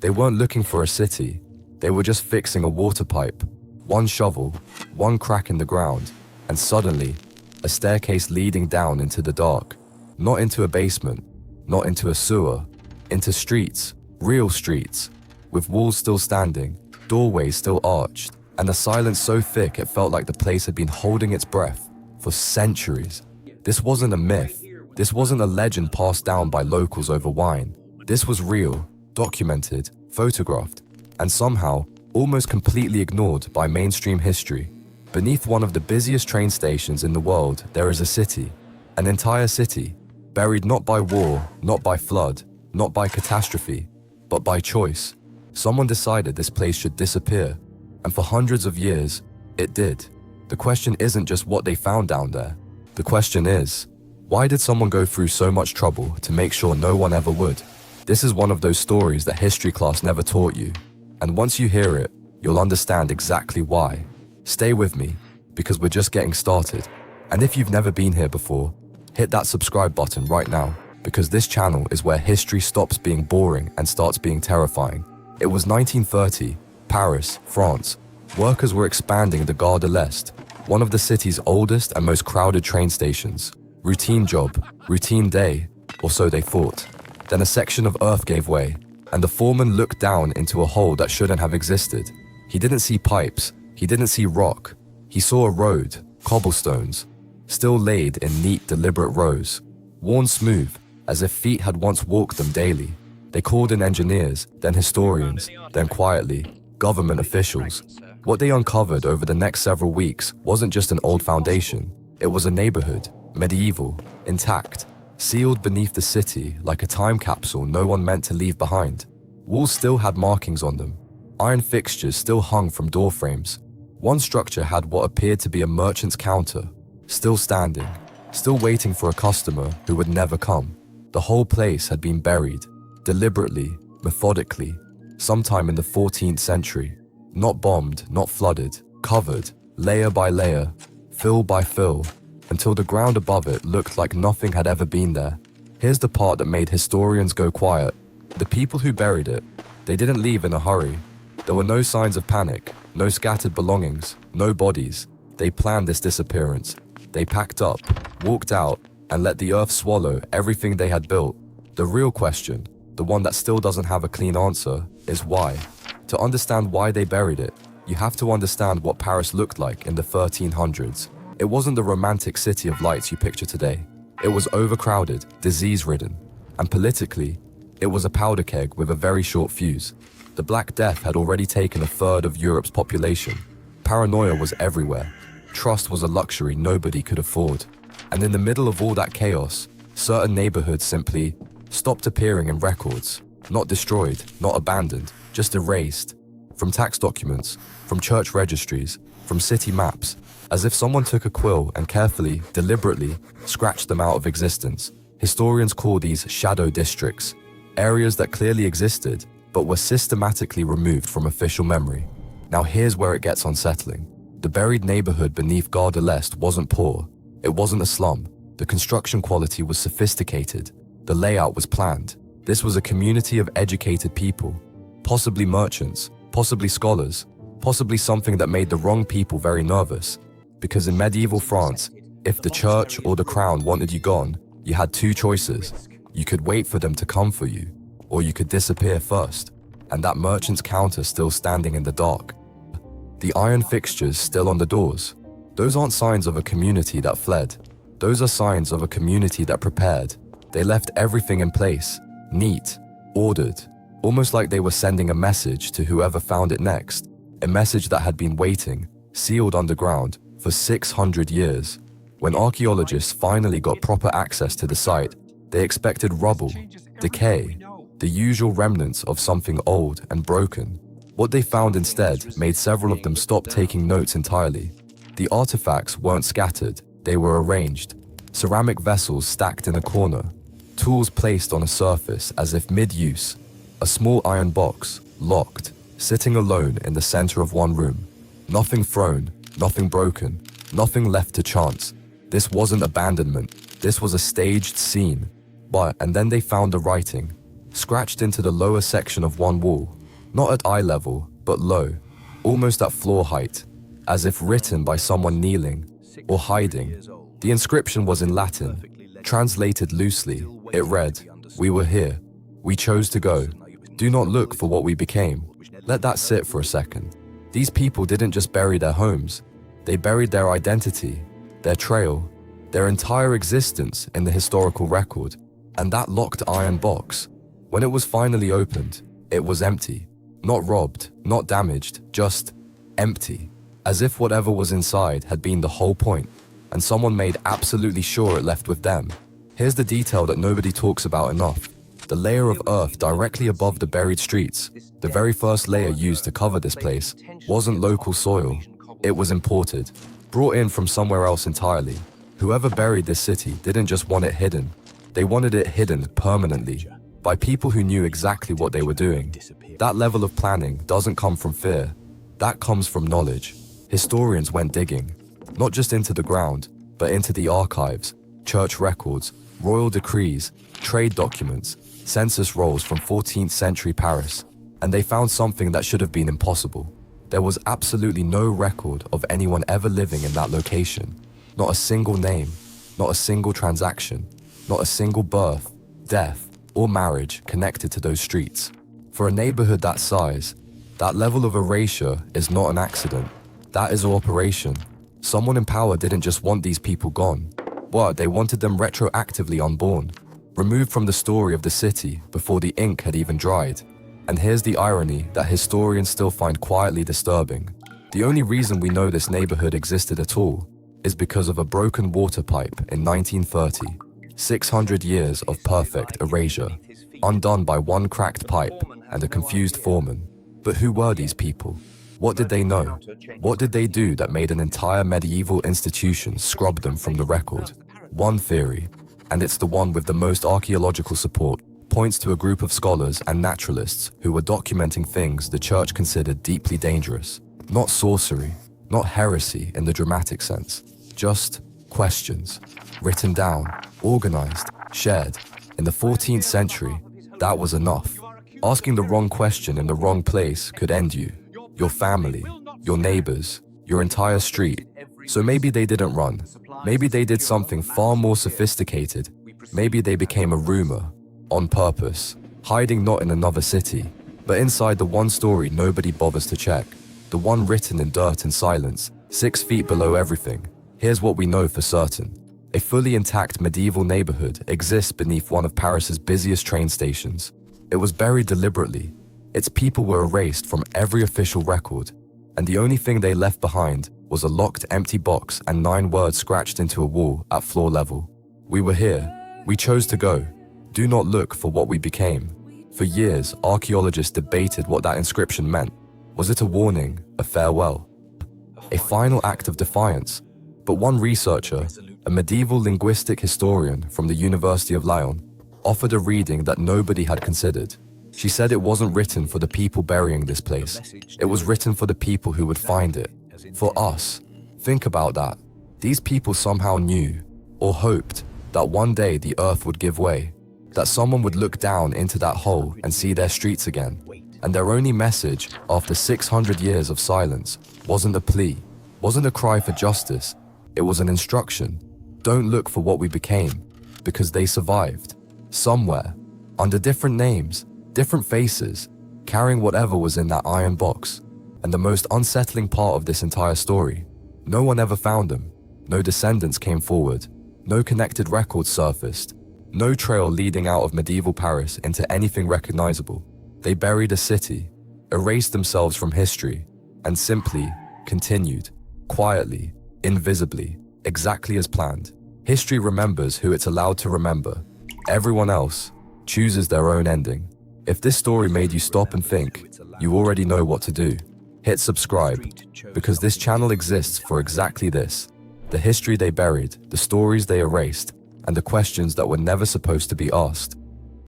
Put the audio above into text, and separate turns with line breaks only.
They weren't looking for a city. They were just fixing a water pipe. One shovel, one crack in the ground, and suddenly, a staircase leading down into the dark. Not into a basement, not into a sewer, into streets, real streets, with walls still standing, doorways still arched, and a silence so thick it felt like the place had been holding its breath for centuries. This wasn't a myth. This wasn't a legend passed down by locals over wine. This was real, documented, photographed, and somehow almost completely ignored by mainstream history. Beneath one of the busiest train stations in the world, there is a city, an entire city, buried not by war, not by flood, not by catastrophe, but by choice. Someone decided this place should disappear, and for hundreds of years, it did. The question isn't just what they found down there. The question is, why did someone go through so much trouble to make sure no one ever would? This is one of those stories that history class never taught you, and once you hear it, you'll understand exactly why. Stay with me, because we're just getting started. And if you've never been here before, hit that subscribe button right now, because this channel is where history stops being boring and starts being terrifying. It was 1930, Paris, France. Workers were expanding the Gare de l'Est, one of the city's oldest and most crowded train stations. Routine job, routine day, or so they thought. Then a section of earth gave way, and the foreman looked down into a hole that shouldn't have existed. He didn't see pipes, he didn't see rock. He saw a road, cobblestones, still laid in neat, deliberate rows, worn smooth, as if feet had once walked them daily. They called in engineers, then historians, then quietly, government officials. What they uncovered over the next several weeks wasn't just an old foundation. It was a neighborhood, medieval, intact, sealed beneath the city like a time capsule no one meant to leave behind. Walls still had markings on them. Iron fixtures still hung from door frames. One structure had what appeared to be a merchant's counter, still standing, still waiting for a customer who would never come. The whole place had been buried, deliberately, methodically, sometime in the 14th century. Not bombed, not flooded, covered, layer by layer, fill by fill, until the ground above it looked like nothing had ever been there. Here's the part that made historians go quiet. The people who buried it, they didn't leave in a hurry. There were no signs of panic, no scattered belongings, no bodies. They planned this disappearance. They packed up, walked out, and let the earth swallow everything they had built. The real question, the one that still doesn't have a clean answer, is why. To understand why they buried it, you have to understand what Paris looked like in the 1300s. It wasn't the romantic city of lights you picture today. It was overcrowded, disease-ridden, and politically, it was a powder keg with a very short fuse. The Black Death had already taken a third of Europe's population. Paranoia was everywhere. Trust was a luxury nobody could afford. And in the middle of all that chaos, certain neighborhoods simply stopped appearing in records. Not destroyed, not abandoned, just erased. From tax documents, from church registries, from city maps, as if someone took a quill and carefully, deliberately, scratched them out of existence. Historians call these shadow districts, areas that clearly existed, but were systematically removed from official memory. Now here's where it gets unsettling. The buried neighborhood beneath Gare de l'Est wasn't poor. It wasn't a slum. The construction quality was sophisticated. The layout was planned. This was a community of educated people, possibly merchants, possibly scholars, possibly something that made the wrong people very nervous. Because in medieval France, if the church or the crown wanted you gone, you had two choices. You could wait for them to come for you, or you could disappear first, and that merchant's counter still standing in the dark. The iron fixtures still on the doors. Those aren't signs of a community that fled. Those are signs of a community that prepared. They left everything in place, neat, ordered, almost like they were sending a message to whoever found it next. A message that had been waiting, sealed underground, for 600 years. When archaeologists finally got proper access to the site, they expected rubble, decay, the usual remnants of something old and broken. What they found instead made several of them stop taking notes entirely. The artifacts weren't scattered, they were arranged. Ceramic vessels stacked in a corner, tools placed on a surface as if mid-use, a small iron box, locked, sitting alone in the center of one room. Nothing thrown, nothing broken, nothing left to chance. This wasn't abandonment, this was a staged scene. And then they found the writing. scratched into the lower section of one wall, not at eye level, but low, almost at floor height, as if written by someone kneeling or hiding. The inscription was in Latin. Translated loosely, it read, "We were here. We chose to go. Do not look for what we became." Let that sit for a second. These people didn't just bury their homes. They buried their identity, their trail, their entire existence in the historical record. And that locked iron box, when it was finally opened, it was empty. Not robbed, not damaged, just empty. As if whatever was inside had been the whole point, and someone made absolutely sure it left with them. Here's the detail that nobody talks about enough. The layer of earth directly above the buried streets, the very first layer used to cover this place, wasn't local soil. It was imported, brought in from somewhere else entirely. Whoever buried this city didn't just want it hidden. They wanted it hidden permanently, by people who knew exactly what they were doing. That level of planning doesn't come from fear. That comes from knowledge. Historians went digging, not just into the ground, but into the archives, church records, royal decrees, trade documents, census rolls from 14th century Paris, and they found something that should have been impossible. There was absolutely no record of anyone ever living in that location. Not a single name, not a single transaction, not a single birth, death, or marriage connected to those streets. For a neighborhood that size, that level of erasure is not an accident. That is an operation. Someone in power didn't just want these people gone. What, they wanted them retroactively unborn, removed from the story of the city before the ink had even dried. And here's the irony that historians still find quietly disturbing. The only reason we know this neighborhood existed at all is because of a broken water pipe in 1930. 600 years of perfect erasure, undone by one cracked pipe and a confused foreman. But who were these people? What did they know? What did they do that made an entire medieval institution scrub them from the record? One theory, and it's the one with the most archaeological support, points to a group of scholars and naturalists who were documenting things the church considered deeply dangerous. Not sorcery, not heresy in the dramatic sense, just questions, written down, organized, shared. In the 14th century, that was enough. Asking the wrong question in the wrong place could end you, your family, your neighbors, your entire street. So maybe they didn't run. Maybe they did something far more sophisticated. Maybe they became a rumor, on purpose, hiding not in another city, but inside the one story nobody bothers to check, the one written in dirt and silence, 6 feet below everything. Here's what we know for certain. A fully intact medieval neighborhood exists beneath one of Paris's busiest train stations. It was buried deliberately. Its people were erased from every official record, and the only thing they left behind was a locked empty box and 9 words scratched into a wall at floor level. We were here. We chose to go. Do not look for what we became. For years, archaeologists debated what that inscription meant. Was it a warning, a farewell, a final act of defiance? But one researcher, a medieval linguistic historian from the University of Lyon, offered a reading that nobody had considered. She said it wasn't written for the people burying this place. It was written for the people who would find it. For us. Think about that. These people somehow knew, or hoped, that one day the earth would give way, that someone would look down into that hole and see their streets again. And their only message, after 600 years of silence, wasn't a plea, wasn't a cry for justice. It was an instruction. Don't look for what we became, because they survived. Somewhere, under different names, different faces, carrying whatever was in that iron box. And the most unsettling part of this entire story, no one ever found them. No descendants came forward. No connected records surfaced. No trail leading out of medieval Paris into anything recognizable. They buried a city, erased themselves from history, and simply continued, quietly, invisibly, exactly as planned. History remembers who it's allowed to remember. Everyone else chooses their own ending. If this story made you stop and think, you already know what to do. Hit subscribe, because this channel exists for exactly this. The history they buried, the stories they erased, and the questions that were never supposed to be asked.